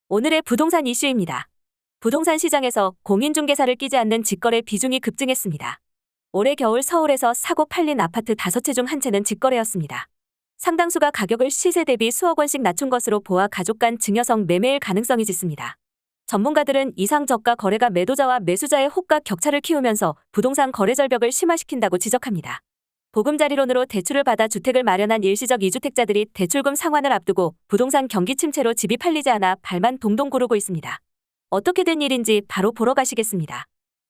오늘의 부동산 이슈입니다. 부동산 시장에서 공인중개사를 끼지 않는 직거래 비중이 급증했습니다. 올해 겨울 서울에서 사고 팔린 아파트 5채 중 1채는 직거래였습니다. 상당수가 가격을 시세 대비 수억 원씩 낮춘 것으로 보아 가족 간 증여성 매매일 가능성이 짙습니다. 전문가들은 이상 저가 거래가 매도자와 매수자의 호가 격차를 키우면서 부동산 거래 절벽을 심화시킨다고 지적합니다. 보금자리론으로 대출을 받아 주택을 마련한 일시적 이주택자들이 대출금 상환을 앞두고 부동산 경기 침체로 집이 팔리지 않아 발만 동동 구르고 있습니다. 어떻게 된 일인지 바로 보러 가시겠습니다.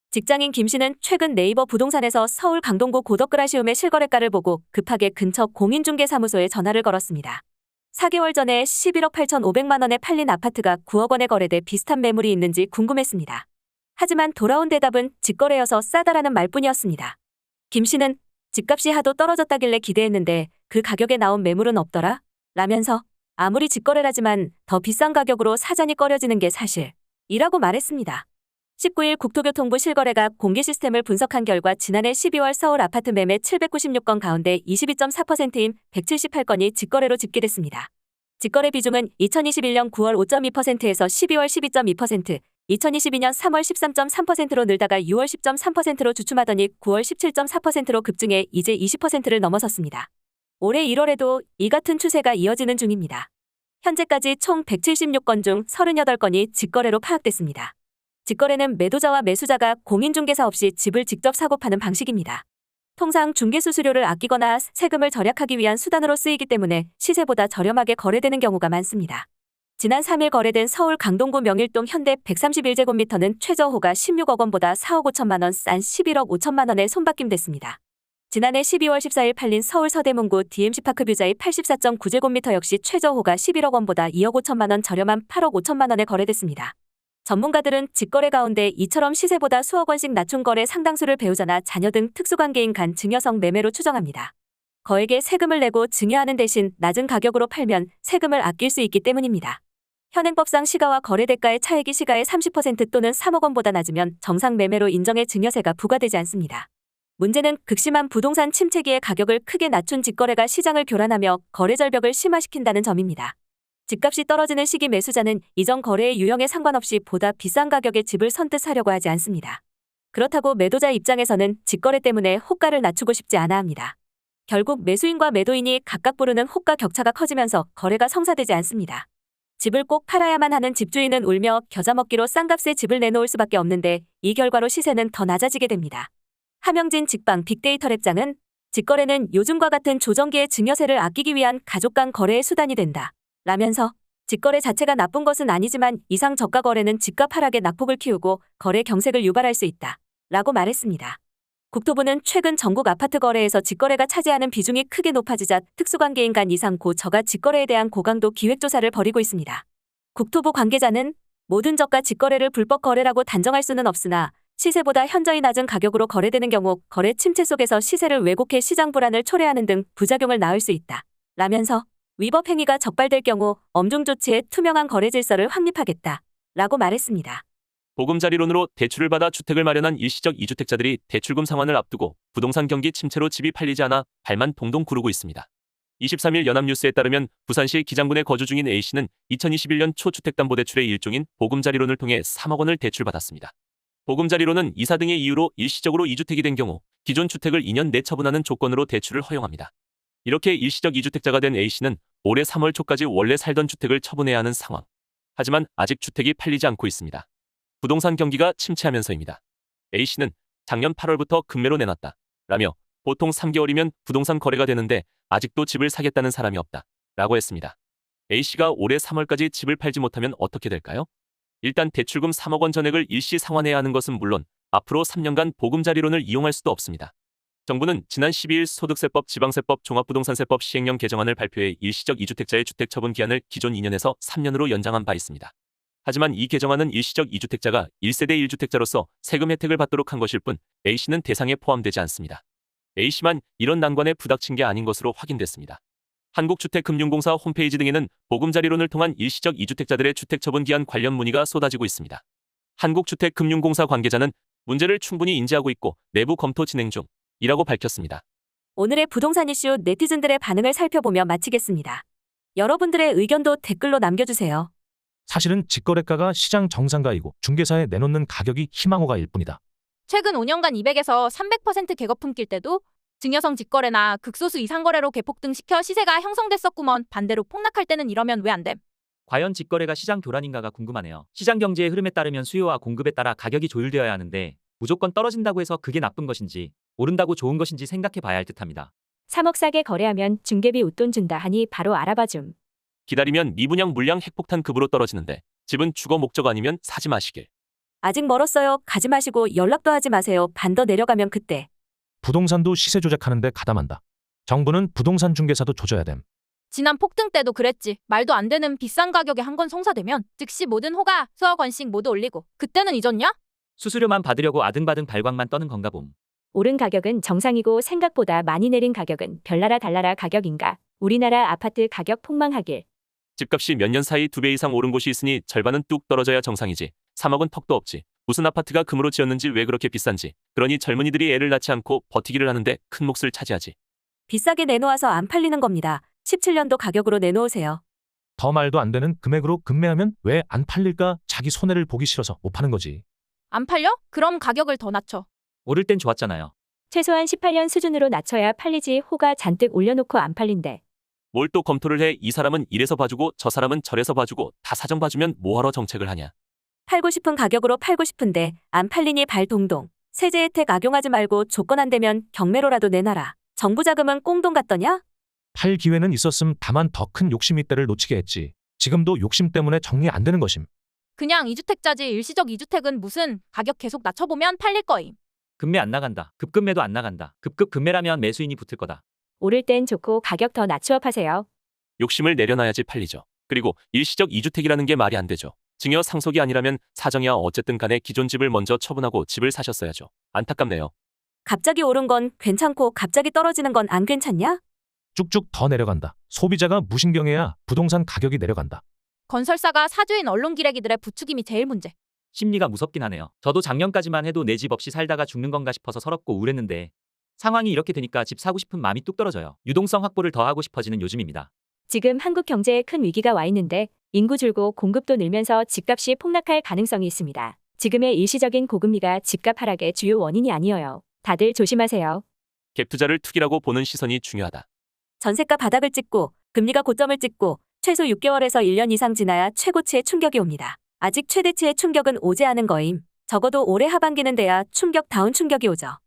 직장인 김 씨는 최근 네이버 부동산에서 서울 강동구 고덕그라시움의 실거래가를 보고 급하게 근처 공인중개사무소에 전화를 걸었습니다. 4개월 전에 11억 8,500만 원에 팔린 아파트가 9억 원에 거래돼 비슷한 매물이 있는지 궁금했습니다. 하지만 돌아온 대답은 직거래여서 싸다라는 말뿐이었습니다. 김 씨는 집값이 하도 떨어졌다길래 기대했는데 그 가격에 나온 매물은 없더라? 라면서 아무리 직거래라지만 더 비싼 가격으로 사전이 꺼려지는 게 사실이라고 말했습니다. 19일 국토교통부 실거래가 공개 시스템을 분석한 결과 지난해 12월 서울 아파트 매매 796건 가운데 22.4%인 178건이 직거래로 집계됐습니다. 직거래 비중은 2021년 9월 5.2%에서 12월 12.2%, 2022년 3월 13.3%로 늘다가 6월 10.3%로 주춤하더니 9월 17.4%로 급증해 이제 20%를 넘어섰습니다. 올해 1월에도 이 같은 추세가 이어지는 중입니다. 현재까지 총 176건 중 38건이 직거래로 파악됐습니다. 직거래는 매도자와 매수자가 공인중개사 없이 집을 직접 사고 파는 방식입니다. 통상 중개수수료를 아끼거나 세금을 절약하기 위한 수단으로 쓰이기 때문에 시세보다 저렴하게 거래되는 경우가 많습니다. 지난 3일 거래된 서울 강동구 명일동 현대 131제곱미터는 최저호가 16억 원보다 4억 5천만 원 싼 11억 5천만 원에 손바뀜됐습니다. 지난해 12월 14일 팔린 서울 서대문구 DMC파크 뷰자이 84.9제곱미터 역시 최저호가 11억 원보다 2억 5천만 원 저렴한 8억 5천만 원에 거래됐습니다. 전문가들은 직거래 가운데 이처럼 시세보다 수억 원씩 낮춘 거래 상당수를 배우자나 자녀 등 특수관계인 간 증여성 매매로 추정합니다. 거액의 세금을 내고 증여하는 대신 낮은 가격으로 팔면 세금을 아낄 수 있기 때문입니다. 현행법상 시가와 거래대가의 차액이 시가의 30% 또는 3억 원보다 낮으면 정상 매매로 인정해 증여세가 부과되지 않습니다. 문제는 극심한 부동산 침체기에 가격을 크게 낮춘 직거래가 시장을 교란하며 거래 절벽을 심화시킨다는 점입니다. 집값이 떨어지는 시기 매수자는 이전 거래의 유형에 상관없이 보다 비싼 가격에 집을 선뜻 사려고 하지 않습니다. 그렇다고 매도자 입장에서는 직거래 때문에 호가를 낮추고 싶지 않아 합니다. 결국 매수인과 매도인이 각각 부르는 호가 격차가 커지면서 거래가 성사되지 않습니다. 집을 꼭 팔아야만 하는 집주인은 울며 겨자 먹기로 싼 값에 집을 내놓을 수밖에 없는데 이 결과로 시세는 더 낮아지게 됩니다. 하명진 직방 빅데이터 랩장은 직거래는 요즘과 같은 조정기의 증여세를 아끼기 위한 가족 간 거래의 수단이 된다. 라면서 직거래 자체가 나쁜 것은 아니지만 이상 저가 거래는 집값 하락에 낙폭을 키우고 거래 경색을 유발할 수 있다. 라고 말했습니다. 국토부는 최근 전국 아파트 거래에서 직거래가 차지하는 비중이 크게 높아지자 특수관계인 간 이상 고저가 직거래에 대한 고강도 기획조사를 벌이고 있습니다. 국토부 관계자는 모든 저가 직거래를 불법 거래라고 단정할 수는 없으나 시세보다 현저히 낮은 가격으로 거래되는 경우 거래 침체 속에서 시세를 왜곡해 시장 불안을 초래하는 등 부작용을 낳을 수 있다. 라면서 위법 행위가 적발될 경우 엄중 조치에 투명한 거래 질서를 확립하겠다. 라고 말했습니다. 보금자리론으로 대출을 받아 주택을 마련한 일시적 이주택자들이 대출금 상환을 앞두고 부동산 경기 침체로 집이 팔리지 않아 발만 동동 구르고 있습니다. 23일 연합뉴스에 따르면 부산시 기장군에 거주 중인 A씨는 2021년 초주택담보대출의 일종인 보금자리론을 통해 3억 원을 대출받았습니다. 보금자리론은 이사 등의 이유로 일시적으로 이주택이 된 경우 기존 주택을 2년 내 처분하는 조건으로 대출을 허용합니다. 이렇게 일시적 이주택자가 된 A씨는 올해 3월 초까지 원래 살던 주택을 처분해야 하는 상황. 하지만 아직 주택이 팔리지 않고 있습니다. 부동산 경기가 침체하면서입니다. A씨는 작년 8월부터 급매로 내놨다. 라며 보통 3개월이면 부동산 거래가 되는데 아직도 집을 사겠다는 사람이 없다. 라고 했습니다. A씨가 올해 3월까지 집을 팔지 못하면 어떻게 될까요? 일단 대출금 3억 원 전액을 일시 상환해야 하는 것은 물론 앞으로 3년간 보금자리론을 이용할 수도 없습니다. 정부는 지난 12일 소득세법, 지방세법, 종합부동산세법 시행령 개정안을 발표해 일시적 이주택자의 주택처분 기한을 기존 2년에서 3년으로 연장한 바 있습니다. 하지만 이 개정안은 일시적 이주택자가 1세대 1주택자로서 세금 혜택을 받도록 한 것일 뿐 A씨는 대상에 포함되지 않습니다. A씨만 이런 난관에 부닥친 게 아닌 것으로 확인됐습니다. 한국주택금융공사 홈페이지 등에는 보금자리론을 통한 일시적 이주택자들의 주택처분기한 관련 문의가 쏟아지고 있습니다. 한국주택금융공사 관계자는 문제를 충분히 인지하고 있고 내부 검토 진행 중이라고 밝혔습니다. 오늘의 부동산 이슈 네티즌들의 반응을 살펴보며 마치겠습니다. 여러분들의 의견도 댓글로 남겨주세요. 사실은 직거래가가 시장 정상가이고 중개사에 내놓는 가격이 희망호가일 뿐이다. 최근 5년간 200에서 300% 개거품 낄 때도 증여성 직거래나 극소수 이상거래로 개폭등시켜 시세가 형성됐었구먼. 반대로 폭락할 때는 이러면 왜 안 됨? 과연 직거래가 시장 교란인가가 궁금하네요. 시장 경제의 흐름에 따르면 수요와 공급에 따라 가격이 조율되어야 하는데 무조건 떨어진다고 해서 그게 나쁜 것인지 오른다고 좋은 것인지 생각해 봐야 할 듯합니다. 3억 싸게 거래하면 중개비 웃돈 준다 하니 바로 알아봐 줌. 기다리면 미분양 물량 핵폭탄급으로 떨어지는데 집은 주거 목적 아니면 사지 마시길. 아직 멀었어요. 가지 마시고 연락도 하지 마세요. 반 더 내려가면 그때. 부동산도 시세 조작하는데 가담한다. 정부는 부동산 중개사도 조져야 됨. 지난 폭등 때도 그랬지. 말도 안 되는 비싼 가격에 한 건 송사되면 즉시 모든 호가, 수억 원씩 모두 올리고. 그때는 잊었냐? 수수료만 받으려고 아등바등 발광만 떠는 건가 봄. 오른 가격은 정상이고 생각보다 많이 내린 가격은 별나라 달나라 가격인가. 우리나라 아파트 가격 폭망하길. 집값이 몇 년 사이 2배 이상 오른 곳이 있으니 절반은 뚝 떨어져야 정상이지. 3억은 턱도 없지. 무슨 아파트가 금으로 지었는지 왜 그렇게 비싼지. 그러니 젊은이들이 애를 낳지 않고 버티기를 하는데 큰 몫을 차지하지. 비싸게 내놓아서 안 팔리는 겁니다. 17년도 가격으로 내놓으세요. 더 말도 안 되는 금액으로 급매하면 왜 안 팔릴까? 자기 손해를 보기 싫어서 못 파는 거지. 안 팔려? 그럼 가격을 더 낮춰. 오를 땐 좋았잖아요. 최소한 18년 수준으로 낮춰야 팔리지. 호가 잔뜩 올려놓고 안 팔린대. 뭘 또 검토를 해. 이 사람은 이래서 봐주고 저 사람은 저래서 봐주고 다 사정 봐주면 뭐하러 정책을 하냐. 팔고 싶은 가격으로 팔고 싶은데 안 팔리니 발 동동. 세제 혜택 악용하지 말고 조건 안 되면 경매로라도 내놔라. 정부 자금은 꽁돈 같더냐? 팔 기회는 있었음. 다만 더 큰 욕심 이때를 놓치게 했지. 지금도 욕심 때문에 정리 안 되는 것임. 그냥 2주택자지. 일시적 2주택은 무슨 가격 계속 낮춰보면 팔릴 거임. 급매 안 나간다. 급급매도 안 나간다. 급급 급매라면 매수인이 붙을 거다. 오를 땐 좋고 가격 더 낮추어 파세요. 욕심을 내려놔야지 팔리죠. 그리고 일시적 2주택이라는 게 말이 안 되죠. 증여 상속이 아니라면 사정이야 어쨌든 간에 기존 집을 먼저 처분하고 집을 사셨어야죠. 안타깝네요. 갑자기 오른 건 괜찮고 갑자기 떨어지는 건 안 괜찮냐? 쭉쭉 더 내려간다. 소비자가 무신경해야 부동산 가격이 내려간다. 건설사가 사주인 언론 기레기들의 부추김이 제일 문제. 심리가 무섭긴 하네요. 저도 작년까지만 해도 내 집 없이 살다가 죽는 건가 싶어서 서럽고 우울했는데 상황이 이렇게 되니까 집 사고 싶은 마음이 뚝 떨어져요. 유동성 확보를 더 하고 싶어지는 요즘입니다. 지금 한국 경제에 큰 위기가 와 있는데 인구 줄고 공급도 늘면서 집값이 폭락할 가능성이 있습니다. 지금의 일시적인 고금리가 집값 하락의 주요 원인이 아니어요. 다들 조심하세요. 갭 투자를 투기라고 보는 시선이 중요하다. 전세가 바닥을 찍고 금리가 고점을 찍고 최소 6개월에서 1년 이상 지나야 최고치의 충격이 옵니다. 아직 최대치의 충격은 오지 않은 거임. 적어도 올해 하반기는 돼야 충격다운 충격이 오죠.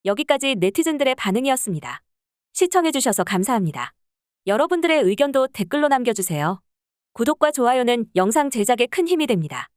여기까지 네티즌들의 반응이었습니다. 시청해주셔서 감사합니다. 여러분들의 의견도 댓글로 남겨주세요. 구독과 좋아요는 영상 제작에 큰 힘이 됩니다.